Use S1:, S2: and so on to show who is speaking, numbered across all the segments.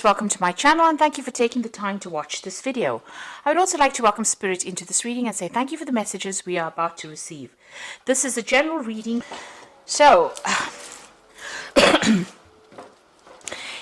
S1: welcome to my channel and thank you for taking the time to watch this video. I would also like to welcome Spirit into this reading and say thank you for the messages we are about to receive. This is a general reading, so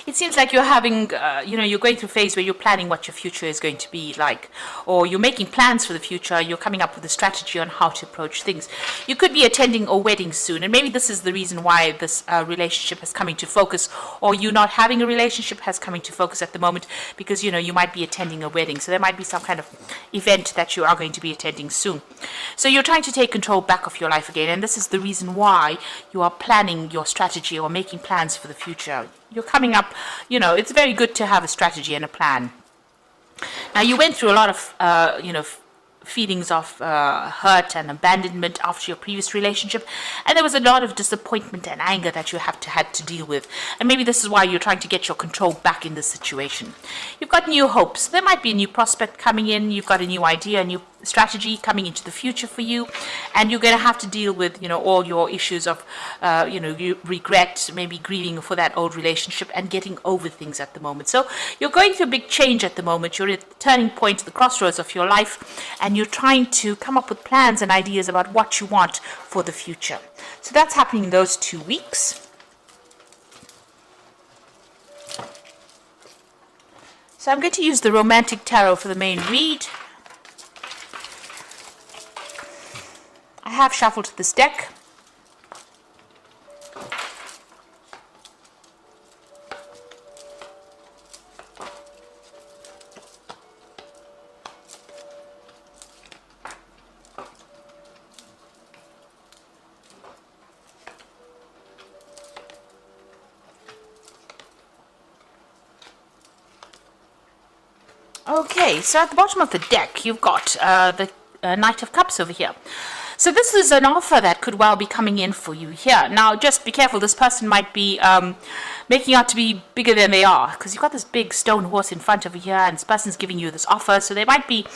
S1: it seems like you're having, you're going through a phase where you're planning what your future is going to be like, or you're making plans for the future. You're coming up with a strategy on how to approach things. You could be attending a wedding soon, and maybe this is the reason why this relationship has come into focus, or you not having a relationship has come into focus at the moment, because, you might be attending a wedding. So there might be some kind of event that you are going to be attending soon. So you're trying to take control back of your life again, and this is the reason why you are planning your strategy or making plans for the future. You're coming up, it's very good to have a strategy and a plan. Now, you went through a lot of, feelings of hurt and abandonment after your previous relationship, and there was a lot of disappointment and anger that you had to deal with, and maybe this is why you're trying to get your control back in this situation. You've got new hopes. There might be a new prospect coming in. You've got a new idea, a new strategy coming into the future for you, and you're going to have to deal with all your issues of you regret, maybe grieving for that old relationship and getting over things at the moment. So you're going through a big change at the moment. You're at the turning point, the crossroads of your life, and you're trying to come up with plans and ideas about what you want for the future. So that's happening in those 2 weeks. So I'm going to use the Romantic Tarot for the main read. I have shuffled this deck. Okay, so at the bottom of the deck, you've got the Knight of Cups over here. So this is an offer that could well be coming in for you here. Now, just be careful. This person might be making out to be bigger than they are, because you've got this big stone horse in front over here, and this person's giving you this offer. So they might be,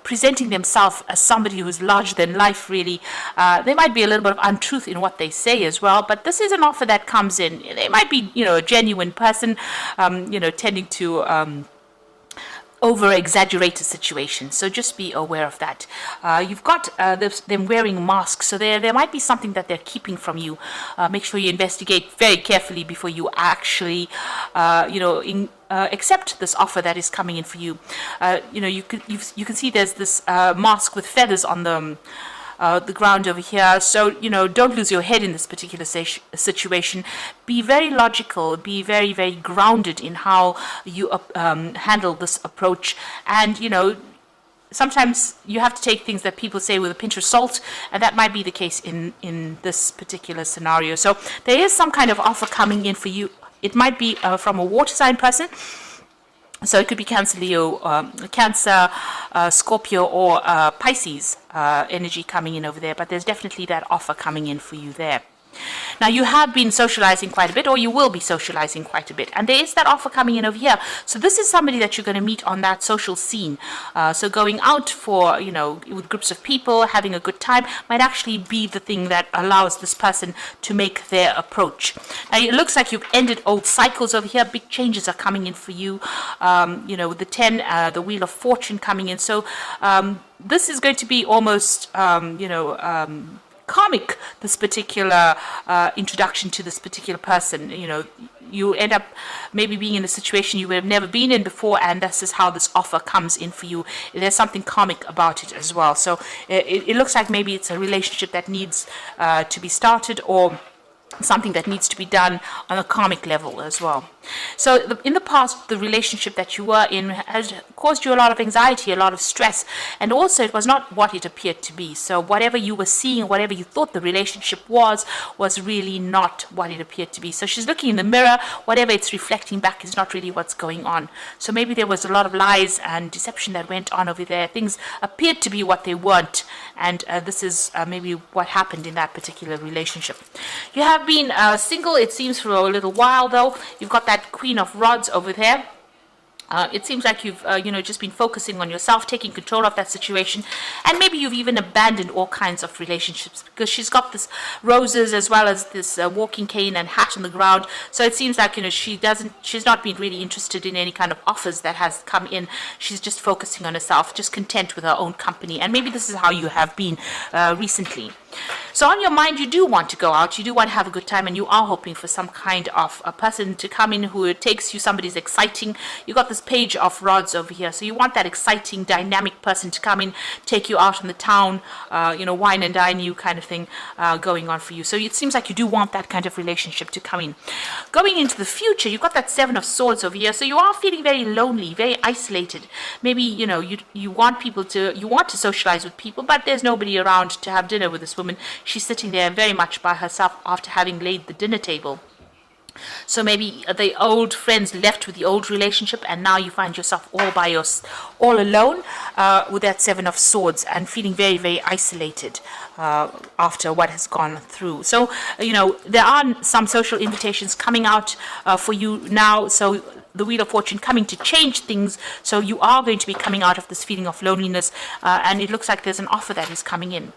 S1: presenting themselves as somebody who's larger than life, really. There might be a little bit of untruth in what they say as well, but this is an offer that comes in. They might be, a genuine person, tending to over-exaggerated situation, so just be aware of that. You've got them wearing masks, so there might be something that they're keeping from you. Make sure you investigate very carefully before you actually accept this offer that is coming in for you. You can see there's this mask with feathers on the ground over here. So, don't lose your head in this particular situation. Be very logical, be very, very grounded in how you handle this approach. And, sometimes you have to take things that people say with a pinch of salt, and that might be the case in this particular scenario. So there is some kind of offer coming in for you. It might be from a water sign person. So it could be Cancer, Leo, Cancer, Scorpio, or Pisces energy coming in over there. But there's definitely that offer coming in for you there. Now, you have been socializing quite a bit, or you will be socializing quite a bit, and there is that offer coming in over here. So this is somebody that you're going to meet on that social scene. So going out for, with groups of people, having a good time, might actually be the thing that allows this person to make their approach. Now, it looks like you've ended old cycles over here. Big changes are coming in for you. With the 10, the Wheel of Fortune coming in. So this is going to be almost, karmic, this particular introduction to this particular person. You end up maybe being in a situation you would have never been in before, and this is how this offer comes in for you. There's something karmic about it as well. So it looks like maybe it's a relationship that needs to be started, or something that needs to be done on a karmic level as well. So in the past, the relationship that you were in has caused you a lot of anxiety, a lot of stress, and also it was not what it appeared to be. So whatever you were seeing, whatever you thought the relationship was really not what it appeared to be. So she's looking in the mirror. Whatever it's reflecting back is not really what's going on. So maybe there was a lot of lies and deception that went on over there. Things appeared to be what they weren't, and this is maybe what happened in that particular relationship. You have been single, it seems, for a little while, though. You've got that Queen of Rods over there. It seems like you've, just been focusing on yourself, taking control of that situation, and maybe you've even abandoned all kinds of relationships because she's got this roses as well as this walking cane and hat on the ground. So it seems like she's not been really interested in any kind of offers that has come in. She's just focusing on herself, just content with her own company, and maybe this is how you have been recently. So on your mind, you do want to go out, you do want to have a good time, and you are hoping for some kind of a person to come in who takes you, somebody's exciting. You got this page of rods over here, so you want that exciting, dynamic person to come in, take you out in the town, wine and dine you kind of thing going on for you. So it seems like you do want that kind of relationship to come in. Going into the future, you've got that Seven of Swords over here, so you are feeling very lonely, very isolated. Maybe, you want to socialize with people, but there's nobody around to have dinner with this woman. She's sitting there very much by herself after having laid the dinner table. So maybe the old friends left with the old relationship, and now you find yourself all alone with that Seven of Swords and feeling very, very isolated after what has gone through. So, there are some social invitations coming out for you now. So the Wheel of Fortune coming to change things. So you are going to be coming out of this feeling of loneliness, and it looks like there's an offer that is coming in.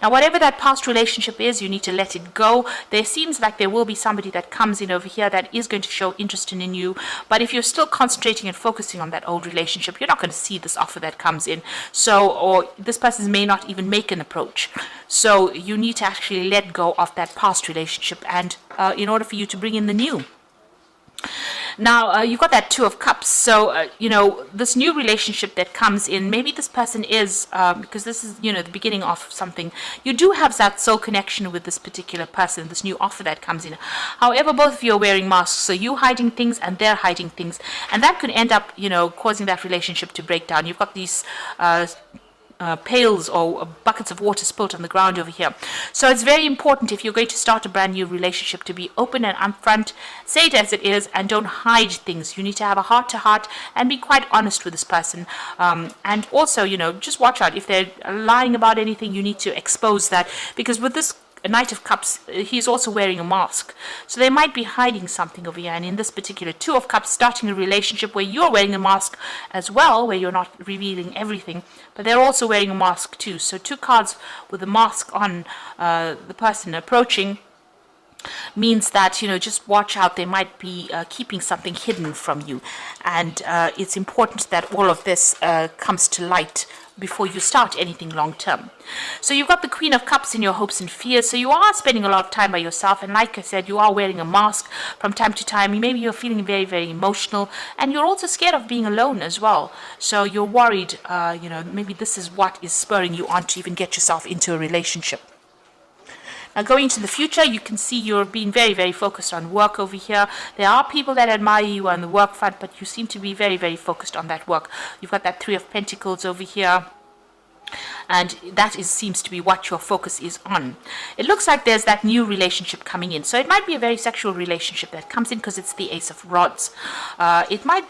S1: Now, whatever that past relationship is, you need to let it go. There seems like there will be somebody that comes in over here that is going to show interest in you, but if you're still concentrating and focusing on that old relationship, you're not going to see this offer that comes in. So, or this person may not even make an approach. So you need to actually let go of that past relationship, and in order for you to bring in the new. Now, you've got that Two of Cups. So, this new relationship that comes in, maybe this person is, because this is, the beginning of something. You do have that soul connection with this particular person, this new offer that comes in. However, both of you are wearing masks. So you hiding things and they're hiding things. And that could end up, causing that relationship to break down. You've got these pails or buckets of water spilt on the ground over here. So it's very important, if you're going to start a brand new relationship, to be open and upfront, say it as it is, and don't hide things. You need to have a heart-to-heart and be quite honest with this person. And also, just watch out. If they're lying about anything, you need to expose that, because with this Knight of Cups, he's also wearing a mask. So they might be hiding something over here. And in this particular Two of Cups, starting a relationship where you're wearing a mask as well, where you're not revealing everything, but they're also wearing a mask too. So two cards with a mask on the person approaching means that, just watch out. They might be keeping something hidden from you. And it's important that all of this comes to light before you start anything long term. So you've got the Queen of Cups in your hopes and fears. So you are spending a lot of time by yourself, and like I said, you are wearing a mask from time to time. Maybe you're feeling very, very emotional, and you're also scared of being alone as well. So you're worried, maybe this is what is spurring you on to even get yourself into a relationship. Now, going into the future, you can see you're being very, very focused on work over here. There are people that admire you on the work front, but you seem to be very, very focused on that work. You've got that Three of Pentacles over here, and that seems to be what your focus is on. It looks like there's that new relationship coming in. So it might be a very sexual relationship that comes in, because it's the Ace of Rods. It might,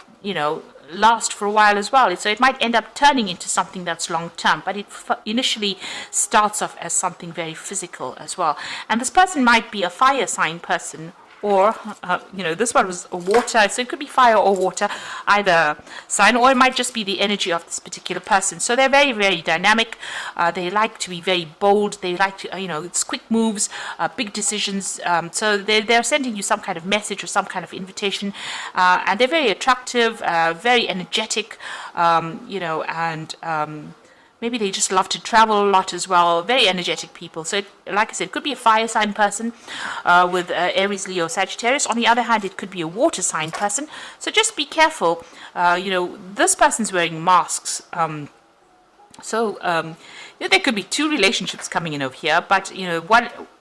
S1: last for a while as well. So it might end up turning into something that's long term, but it initially starts off as something very physical as well. And this person might be a fire sign person, or this one was a water, so it could be fire or water, either sign, or it might just be the energy of this particular person. So they're very, very dynamic. They like to be very bold. They like to, it's quick moves, big decisions. So they're sending you some kind of message or some kind of invitation, and they're very attractive, very energetic, and maybe they just love to travel a lot as well. Very energetic people. So, like I said, it could be a fire sign person with Aries, Leo, Sagittarius. On the other hand, it could be a water sign person. So just be careful. This person's wearing masks. There could be two relationships coming in over here. But,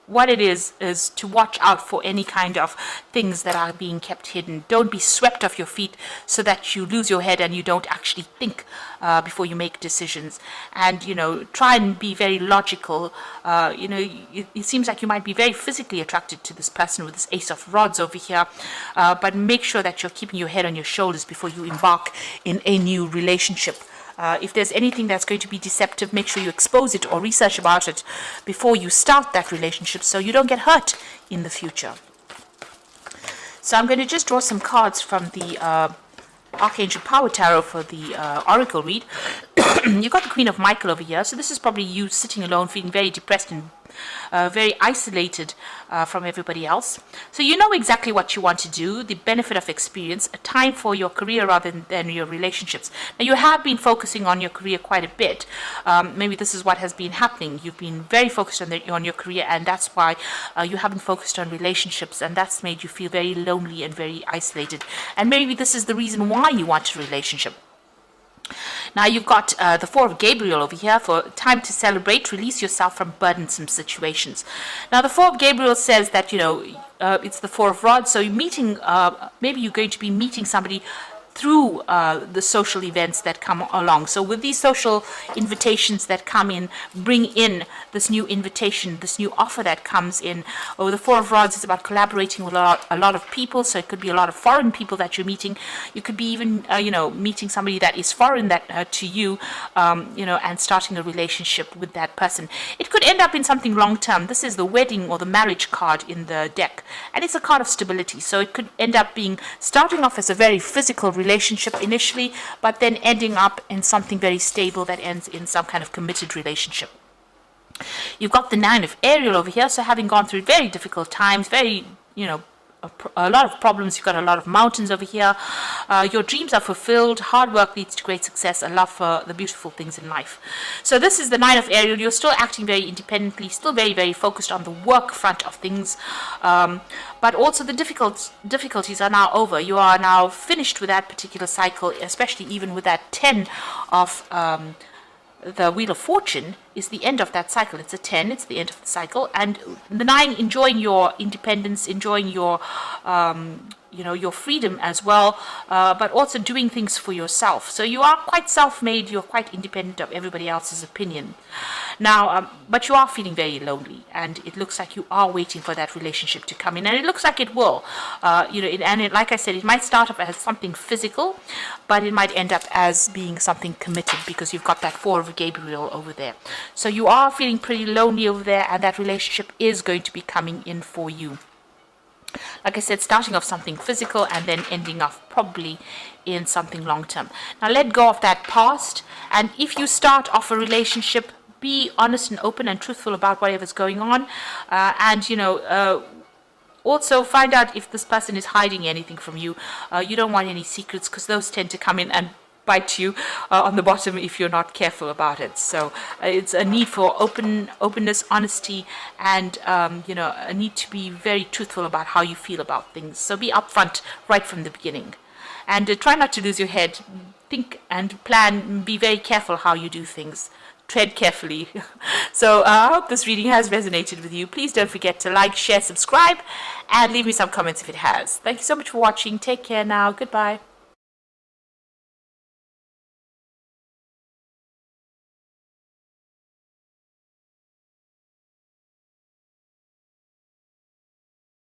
S1: what it is to watch out for any kind of things that are being kept hidden. Don't be swept off your feet so that you lose your head and you don't actually think before you make decisions. And, try and be very logical. It seems like you might be very physically attracted to this person with this Ace of Rods over here. But make sure that you're keeping your head on your shoulders before you embark in a new relationship. If there's anything that's going to be deceptive, make sure you expose it or research about it before you start that relationship, so you don't get hurt in the future. So I'm going to just draw some cards from the Archangel Power Tarot for the Oracle read. You've got the Queen of Michael over here. So this is probably you sitting alone, feeling very depressed and very isolated from everybody else. So you know exactly what you want to do, the benefit of experience, a time for your career rather than your relationships. Now you have been focusing on your career quite a bit. Maybe this is what has been happening. You've been very focused on your career, and that's why you haven't focused on relationships, and that's made you feel very lonely and very isolated. And maybe this is the reason why you want a relationship. Now you've got the Four of Gabriel over here for time to celebrate, release yourself from burdensome situations. Now the Four of Gabriel says that, it's the Four of Rods, so you're meeting, maybe you're going to be meeting somebody through the social events that come along. So with these social invitations that come in, bring in this new invitation, this new offer that comes in. Or the Four of Rods is about collaborating with a lot of people. So it could be a lot of foreign people that you're meeting. You could be even, meeting somebody that is foreign that to you, and starting a relationship with that person. It could end up in something long term. This is the wedding or the marriage card in the deck, and it's a card of stability. So it could end up being starting off as a very physical relationship initially, but then ending up in something very stable that ends in some kind of committed relationship. You've got the Nine of Ariel over here, so having gone through very difficult times, very, a lot of problems, you've got a lot of mountains over here. Your dreams are fulfilled, hard work leads to great success, a love for the beautiful things in life. So this is the Nine of Ariel. You're still acting very independently, still very, very focused on the work front of things, but also the difficulties are now over. You are now finished with that particular cycle, especially even with that 10 of the Wheel of Fortune is the end of that cycle. It's a 10, it's the end of the cycle. And the 9, enjoying your independence, enjoying your, your freedom as well, but also doing things for yourself. So you are quite self-made, you're quite independent of everybody else's opinion. Now, but you are feeling very lonely, and it looks like you are waiting for that relationship to come in, and it looks like it will. Like I said, it might start off as something physical, but it might end up as being something committed, because you've got that Four of Gabriel over there. So you are feeling pretty lonely over there, and that relationship is going to be coming in for you. Like I said, starting off something physical and then ending off probably in something long term. Now let go of that past, and if you start off a relationship, be honest and open and truthful about whatever's going on, also find out if this person is hiding anything from you. You don't want any secrets, because those tend to come in and bite you on the bottom if you're not careful about it. So it's a need for openness, honesty, and a need to be very truthful about how you feel about things. So be upfront right from the beginning, and try not to lose your head. Think and plan. Be very careful how you do things. Tread carefully. So I hope this reading has resonated with you. Please don't forget to like, share, subscribe, and leave me some comments if it has. Thank you so much for watching. Take care now. Goodbye.